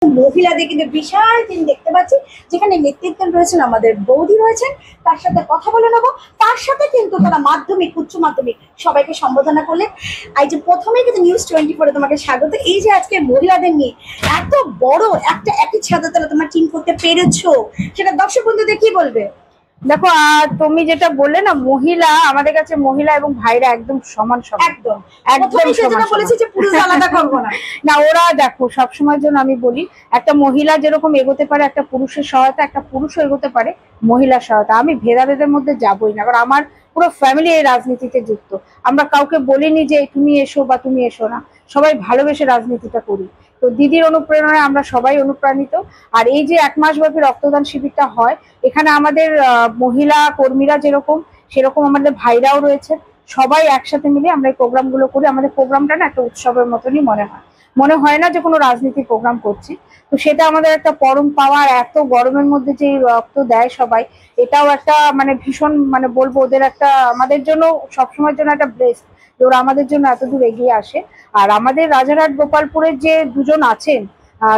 মহিলাদের কিন্তু বিশাল টিম দেখতে পাচ্ছি, যেখানে নেতৃত্বে রয়েছেন আমাদের বৌদি রয়েছেন, তার সাথে কথা বলে নেবো। তার সাথে কিন্তু তারা মাধ্যমিক, উচ্চ মাধ্যমিক সবাইকে সম্বোধনা করলেন। এই যে প্রথমে কিন্তু নিউজ 24 তোমাকে স্বাগত। এই যে আজকে মহিলাদের নিয়ে এত বড় একটা একই ছাদের তলে তোমরা টিম করতে পেরেছো, সেটা দর্শক বন্ধুদের কি বলবে? দেখো, তুমি যেটা বললে না, মহিলা আমাদের কাছে মহিলা এবং ভাইরা একদম সমান সমান, একদম সেজন্য বলেছি যে পুরুষ আলাদা করবো না। না, ওরা দেখো সবসময়ের জন্য আমি বলি, একটা মহিলা যেরকম এগোতে পারে একটা পুরুষের সহায়তা, একটা পুরুষও এগোতে পারে মহিলার সহায়তা। আমি ভেদাভেদের মধ্যে যাবই না, কারণ আমার পুরো ফ্যামিলি এই রাজনীতিতে যুক্ত। আমরা কাউকে বলিনি যে তুমি এসো বা তুমি এসো না, সবাই ভালোবেসে রাজনীতিটা করি। তো দিদির অনুপ্রেরণায় আমরা সবাই অনুপ্রাণিত। আর এই যে 1 মাস ব্যাপী রক্তদান শিবিরটা হয়, এখানে আমাদের মহিলা কর্মীরা যেরকম, সেরকম আমাদের ভাইরাও রয়েছে। সবাই একসাথে মিলে আমরা এই প্রোগ্রামগুলো করি। আমাদের প্রোগ্রামটা না একটা উৎসবের মতনই মনে হয় না যে কোনো রাজনীতির প্রোগ্রাম করছি। তো সেটা আমাদের একটা পরম পাওয়ার। এত গরমের মধ্যে যে রক্ত দেয় সবাই, এটাও একটা ভীষণ বলবো ওদের একটা, আমাদের জন্য সবসময়ের জন্য একটা ব্লেস যে ওরা আমাদের জন্য এত দূর এগিয়ে আসে। আর আমাদের রাজারহাট গোপালপুরের যে দুজন আছেন,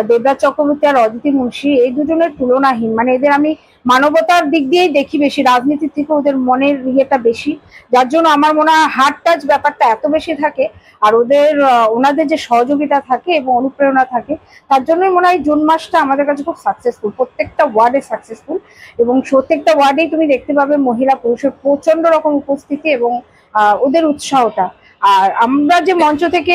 দেবরাজ চক্রবর্তী আর অদিতি মুন্সি, এই দুজনের তুলনাহীন। এদের আমি মানবতার দিক দিয়েই দেখি বেশি, রাজনীতির থেকে ওদের মনের ইয়েটা বেশি, যার জন্য আমার মনে হয় হার্ট টাচ ব্যাপারটা এত বেশি থাকে। আর ওনাদের যে সহযোগিতা থাকে এবং অনুপ্রেরণা থাকে, তার জন্যই মনে হয় জুন মাসটা আমাদের কাছে খুব সাকসেসফুল, প্রত্যেকটা ওয়ার্ডে সাকসেসফুল। এবং প্রত্যেকটা ওয়ার্ডেই তুমি দেখতে পাবে মহিলা পুরুষের প্রচন্ড রকম উপস্থিতি এবং ওদের উৎসাহটা। আর আমরা যে মঞ্চ থেকে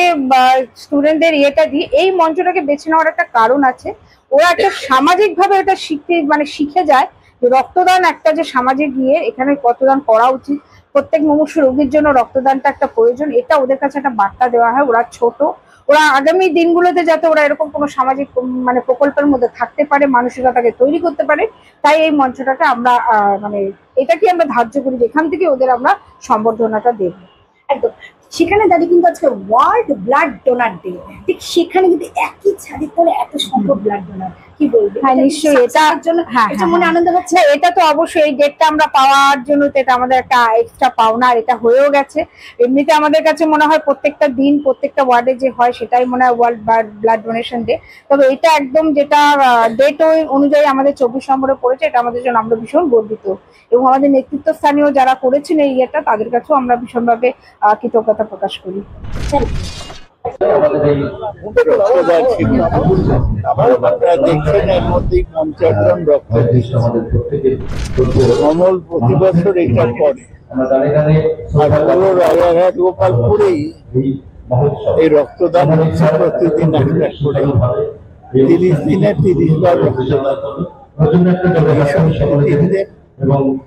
স্টুডেন্টদের ইয়েটা দিই, এই মঞ্চটাকে বেছে নেওয়ার একটা কারণ আছে। ওরা একটা সামাজিক ভাবে এটা শিখে যায় যে রক্তদান একটা যে সামাজিক গিয়ে এখানে রক্তদান করা উচিত, প্রত্যেক মুমূর্ষু রোগীর জন্য রক্তদানটা একটা প্রয়োজন, এটা ওদের কাছে একটা বার্তা দেওয়া হয়। ওরা ছোট, ওরা আগামী দিনগুলোতে যাতে ওরা এরকম কোনো সামাজিক প্রকল্পের মধ্যে থাকতে পারে, মানসিকতাকে তৈরি করতে পারে, তাই এই মঞ্চটাকে আমরা এটাকে আমরা ধার্য করি, যেখান থেকে ওদের আমরা সম্বর্ধনাটা দেব। একদম সেখানে দাঁড়িয়ে কিন্তু আজকে ওয়ার্ল্ড ব্লাড ডোনার ডে, ঠিক সেখানে কিন্তু একই ছাদের তলে এত সংখ্যক ব্লাড ডোনার, কি বলবো? হ্যাঁ, নিশ্চয়ই এটার জন্য মনে আনন্দ হচ্ছে। এটা তো অবশ্যই, এই ডেটটা আমরা পাওয়ার জন্য তো এটা আমাদের একটা এক্সট্রা পাওনা, আর এটা হয়েও গেছে। এমনিতে আমাদের কাছে মনে হয় প্রত্যেকটা দিন প্রত্যেকটা ওয়ার্ডে যে হয় সেটাই মনে হয় ওয়ার্ল্ড ব্লাড ডোনেশন ডে। তবে এটা একদম যেটা ডেট ওই অনুযায়ী আমাদের 24 নম্বরে পড়েছে, এটা আমাদের জন্য আমরা ভীষণ গর্বিত। এবং আমাদের নেতৃত্বস্থানীয় যারা করেছেন এই ইয়েটা, তাদের কাছেও আমরা ভীষণভাবে কৃতজ্ঞতা প্রকাশ করি। কমল প্রতি বছর এটা করে, রাজারহাট গোপালপুরেই এই রক্তদান হচ্ছে প্রতিদিন একটা করে। 30 দিনে 30 বার রক্তদান।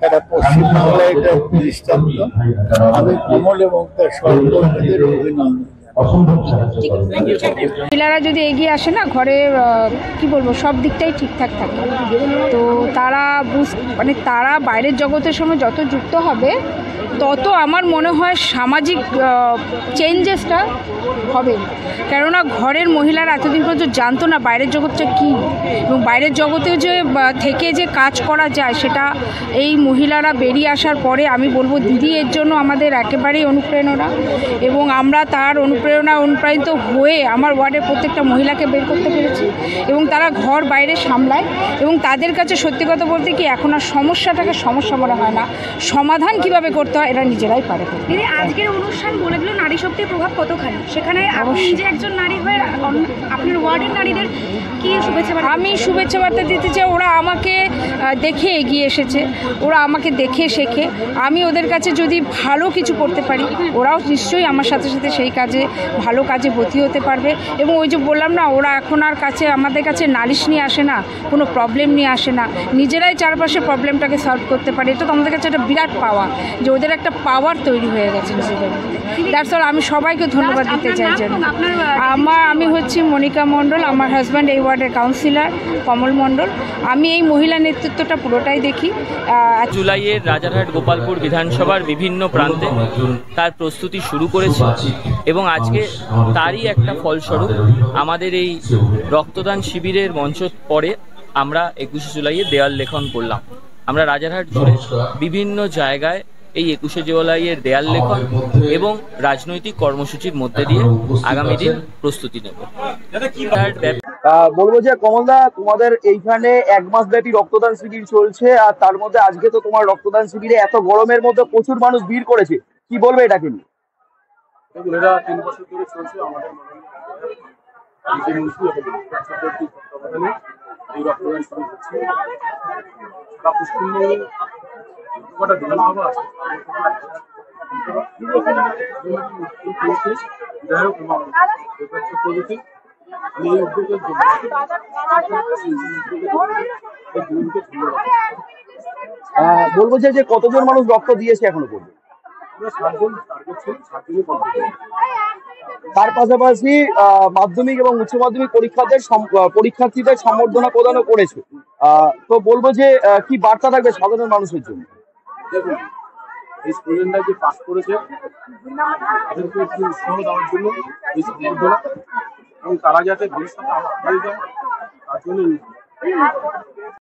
এটা পশ্চিমবাংলায় এটা দৃষ্টান্ত। আমি কমল এবং তার সহকর্মীদের অভিনন্দন। মহিলারা যদি এগিয়ে আসে না, ঘরে কি বলবো, সব দিকটাই ঠিকঠাক থাকে। তো তারা তারা বাইরের জগতের সঙ্গে যত যুক্ত হবে, তত আমার মনে হয় সামাজিক চেঞ্জেসটা হবে। কেননা ঘরের মহিলারা এতদিন পর্যন্ত জানতো না বাইরের জগৎটা কী, এবং বাইরের জগতে যে থেকে যে কাজ করা যায়, সেটা এই মহিলারা বেরিয়ে আসার পরে আমি বলবো দিদি এর জন্য আমাদের একেবারেই অনুপ্রেরণা। এবং আমরা তার অনুপ্রাণিত হয়ে আমার ওয়ার্ডের প্রত্যেকটা মহিলাকে বের করতে পেরেছি, এবং তারা ঘর বাইরে সামলায়। এবং তাদের কাছে সত্যি কথা বলতে কি, এখন আর সমস্যাটাকে সমস্যা মনে হয় না, সমাধান কিভাবে করতে হয় এরা নিজেরাই পারে। দিদি, আজকের অনুষ্ঠান বলে দিল নারী শক্তির প্রভাব কতখানি, সেখানে আপনি যে একজন নারী হয়ে আপনার ওয়ার্ডের নারীদের কি শুভেচ্ছা? আমি শুভেচ্ছা বার্তা দিতে চাই, ওরা আমাকে দেখে এগিয়ে এসেছে, ওরা আমাকে দেখে শেখে। আমি ওদের কাছে যদি ভালো কিছু করতে পারি, ওরাও নিশ্চয়ই আমার সাথে সাথে সেই কাজে ভালো কাজে ব্রতী হতে পারবে। এবং ওই যে বললাম না, ওরা এখন আর আমাদের কাছে নালিশ নিয়ে আসে না, কোনো প্রবলেম নিয়ে আসে না, নিজেরাই চারপাশে প্রবলেমটাকে সলভ করতে পারে। এটা তো আমাদের কাছে একটা বিরাট পাওয়া, যে ওদের একটা পাওয়ার তৈরি হয়ে গেছে নিজেদের মধ্যে। That's all. আমি সবাইকে ধন্যবাদ দিতে চাই। আমি হচ্ছি মনিকা মণ্ডল, আমার হাজব্যান্ড এই ওয়ার্ডের কাউন্সিলর কমল মণ্ডল। আমি এই মহিলা নেতৃত্বটা পুরোটাই দেখি। জুলাইয়ের রাজারহাট গোপালপুর বিধানসভার বিভিন্ন প্রান্তে তার প্রস্তুতি শুরু করেছে, এবং আজকে তারই একটা ফলস্বরূপ আমাদের এই রক্তদান শিবিরের মঞ্চ পরে আমরা 21শে জুলাইয়ে দেয়াল লেখন করলাম। আমরা রাজারহাট জুড়ে বিভিন্ন জায়গায় এই 21শে জুলাইয়ের দেয়াল লেখন এবং রাজনৈতিক কর্মসূচির মধ্যে দিয়ে আগামী দিন প্রস্তুতি নেব। বলবো যে কমলদা, তোমাদের এইখানে 1 মাস ব্যাপী রক্তদান শিবির চলছে, আর তার মধ্যে আজকে তো তোমার রক্তদান শিবিরে এত গরমের মধ্যে প্রচুর মানুষ ভিড় করেছে, কি বলবে এটাকে নিয়ে? দেখুন, এটা 3 বছর ধরে চলছে আমাদের তত্ত্বাবধানে এই রক্তদান শুরু হচ্ছে। পশ্চিমবঙ্গে কটা বিধানসভা আছে, যাই হোক প্রগতি আমি এই উদ্যোগের জন্য বলবো যে কতজন মানুষ রক্ত দিয়েছে এখনো পর্যন্ত? আমরা 7 জন টার্গেট ছিল, 7 জনই কমপ্লিট। তার পাশাপাশি মাধ্যমিক এবং উচ্চ মাধ্যমিক পরীক্ষার্থীদের সম্বর্ধনা প্রদানও করেছে। তো বলবো যে কি বার্তা থাকবে সাধারণ মানুষের জন্য? দেখুন, এই স্টুডেন্টরা যে পাস করেছে তাদেরকে একটু উৎসাহ দেওয়ার জন্য এই সম্বর্ধনা, এবং তারা যাতে ভবিষ্যতে আরো আগে যায় তার জন্য